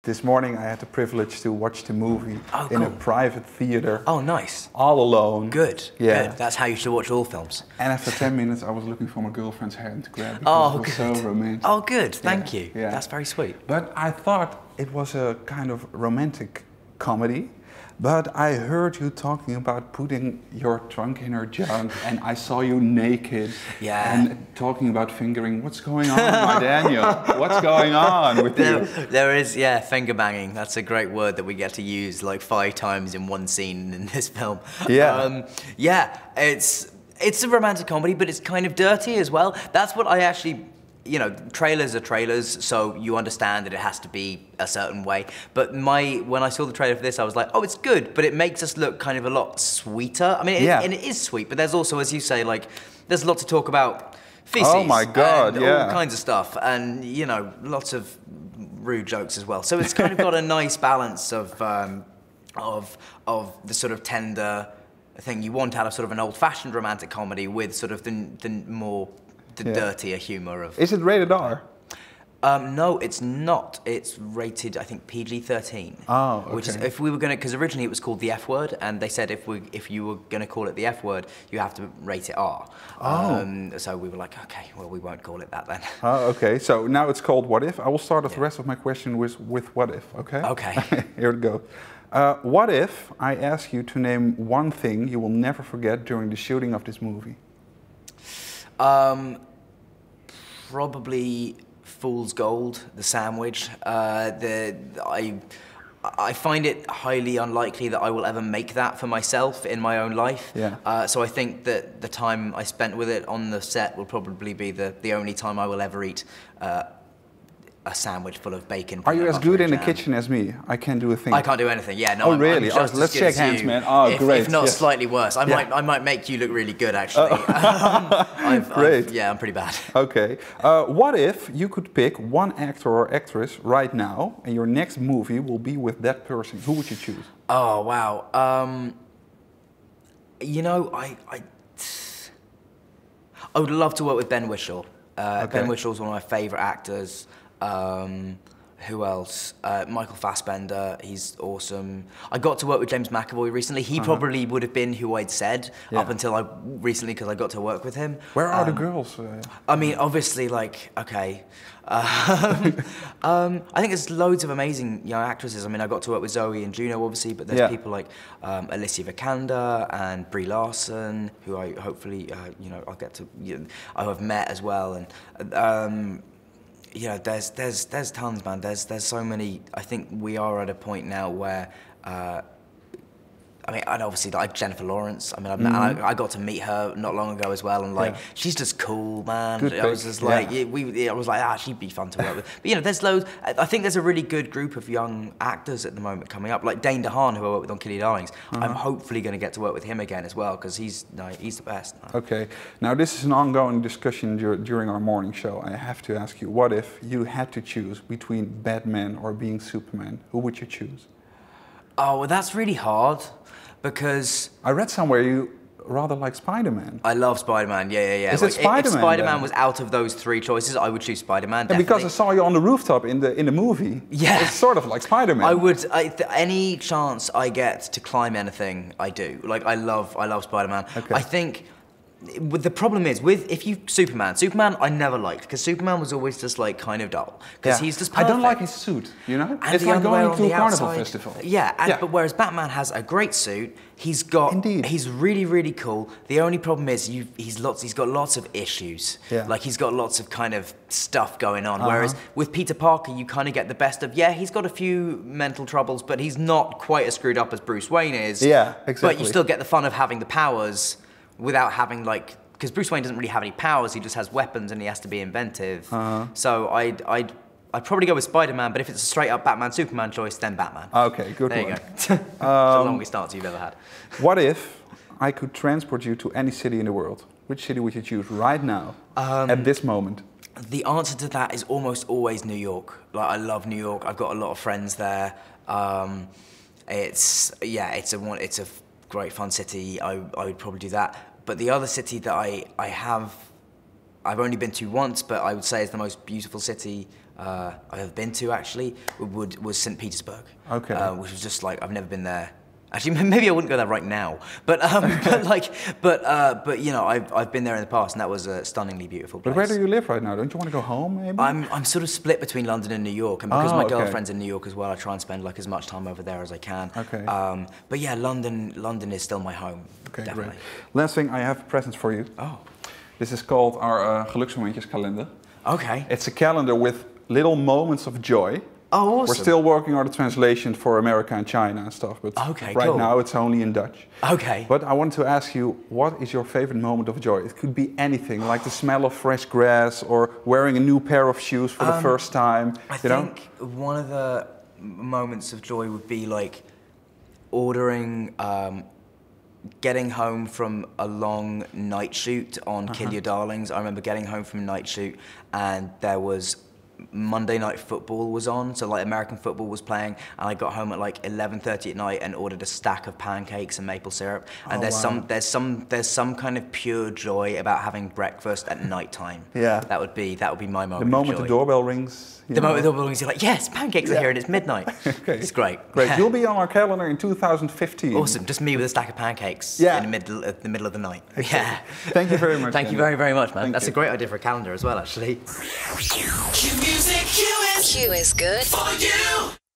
This morning I had the privilege to watch the movie in a cool. private theater. Oh, nice. All alone. Good. Yeah. Good. That's how you should watch all films. And after 10 minutes I was looking for my girlfriend's hand to grab because it was so romantic. Oh, good. Thank you. Yeah. That's very sweet. But I thought it was a kind of romantic comedy. But I heard you talking about putting your trunk in her junk, and I saw you naked and talking about fingering. What's going on, my Daniel? What's going on with you? There is, finger banging. That's a great word that we get to use like 5 times in one scene in this film. Yeah. It's a romantic comedy, but it's kind of dirty as well. That's what I actually... You know, trailers are trailers, so you understand that it has to be a certain way. But when I saw the trailer for this, I was like, oh, it's good, but it makes us look kind of a lot sweeter. I mean, and it is sweet, but there's also, as you say, like, there's a lot to talk about feces. Oh my God, and all kinds of stuff, and, you know, lots of rude jokes as well. So it's kind of got a nice balance of the sort of tender thing you want out of sort of an old-fashioned romantic comedy with sort of the more... the dirtier humour of... Is it rated R? No, it's not. It's rated, I think, PG-13. Oh, okay. Which is, if we were going to... Because originally it was called the F word, and they said if you were going to call it the F word, you have to rate it R. Oh. So we were like, okay, well, we won't call it that then. Oh, okay. So now it's called What If. I will start off the rest of my question with What If, okay? Okay. Here we go. What if I ask you to name one thing you will never forget during the shooting of this movie? Probably Fool's Gold, the sandwich. I find it highly unlikely that I will ever make that for myself in my own life. Yeah. So I think that the time I spent with it on the set will probably be the only time I will ever eat a sandwich full of bacon. Are you as good in the kitchen as me? I can't do a thing. I can't do anything. Yeah, no. Oh, really? I'm just let's as good shake as hands, you, man. Oh, great. If not slightly worse. I might make you look really good, actually. Great. Yeah, I'm pretty bad. Okay. What if you could pick one actor or actress right now, and your next movie will be with that person? Who would you choose? Oh wow. You know, I would love to work with Ben Whishaw. Ben Wishaw's one of my favourite actors. Who else? Michael Fassbender, he's awesome. I got to work with James McAvoy recently. He probably would have been who I'd said up until recently because I got to work with him. Where are the girls? I mean, obviously, like, okay. I think there's loads of amazing young actresses. I mean, I got to work with Zoe and Juno, obviously, but there's people like Alicia Vikander and Brie Larson, who I hopefully, you know, I'll get to, I have met as well. And, you know, there's tons, man. There's so many. I think we are at a point now where, I mean, and obviously like Jennifer Lawrence. I mean, I got to meet her not long ago as well, and like she's just cool, man. Good I was just like, I was like, she'd be fun to work with. But you know, there's loads. I think there's a really good group of young actors at the moment coming up, like Dane DeHaan, who I worked with on Killy Darlings. I'm hopefully going to get to work with him again as well because he's the best. Okay. Now this is an ongoing discussion during our morning show. I have to ask you, what if you had to choose between Batman or being Superman? Who would you choose? Oh, well, that's really hard. Because I read somewhere you rather like Spider-Man. I love Spider-Man, yeah. Is it Spider-Man? If Spider-Man was out of those 3 choices, I would choose Spider-Man, And because I saw you on the rooftop in the movie, it's sort of like Spider-Man. I would, any chance I get to climb anything, I do. Like, I love Spider-Man. Okay. I think, the problem is, Superman I never liked, because Superman was always just like kind of dull. Because he's just perfect. I don't like his suit, you know? And it's like going to a carnival outside, festival. But whereas Batman has a great suit, he's really, really cool. The only problem is he's got lots of issues. Yeah. Like he's got lots of kind of stuff going on. Whereas with Peter Parker, you kind of get the best of, he's got a few mental troubles, but he's not quite as screwed up as Bruce Wayne is. Yeah, exactly. But you still get the fun of having the powers without having like, because Bruce Wayne doesn't really have any powers, he just has weapons and he has to be inventive. So I'd probably go with Spider-Man, but if it's a straight up Batman-Superman choice, then Batman. Okay, good one. There you go. It's the longest answer you've ever had. What if I could transport you to any city in the world? Which city would you choose right now, at this moment? The answer to that is almost always New York. Like, I love New York. I've got a lot of friends there. It's a great fun city. I would probably do that. But the other city that I've only been to once, but I would say is the most beautiful city I've ever been to actually was St. Petersburg. Okay. Which was just like, I've never been there. Actually, maybe I wouldn't go there right now, but you know, I've been there in the past, and that was a stunningly beautiful place. But where do you live right now? Don't you want to go home, maybe? I'm sort of split between London and New York, and because my girlfriend's in New York as well, I try and spend like as much time over there as I can. Okay. But yeah, London is still my home. Okay, definitely. Great. Last thing, I have presents for you. Oh. This is called our Geluksmomentjes calendar. Okay. It's a calendar with little moments of joy. Oh, awesome. We're still working on the translation for America and China and stuff, but right now it's only in Dutch. Okay. But I want to ask you, what is your favorite moment of joy? It could be anything, like the smell of fresh grass or wearing a new pair of shoes for the first time. I think one of the moments of joy would be like ordering, getting home from a long night shoot on Kill Your Darlings. I remember getting home from a night shoot and there was Monday Night Football was on, so like American football was playing, and I got home at like 11:30 at night and ordered a stack of pancakes and maple syrup. And there's some kind of pure joy about having breakfast at night time. Yeah, that would be my moment. The moment of joy. The doorbell rings. The moment the doorbell rings, you're like, yes, pancakes are here and it's midnight. Okay. It's great. Great. You'll be on our calendar in 2015. Awesome. Just me with a stack of pancakes in the middle of the night. Exactly. Yeah. Thank you very much. Thank you very, very much, man. That's a great idea for a calendar as well, actually. Qmusic, Q is good for you.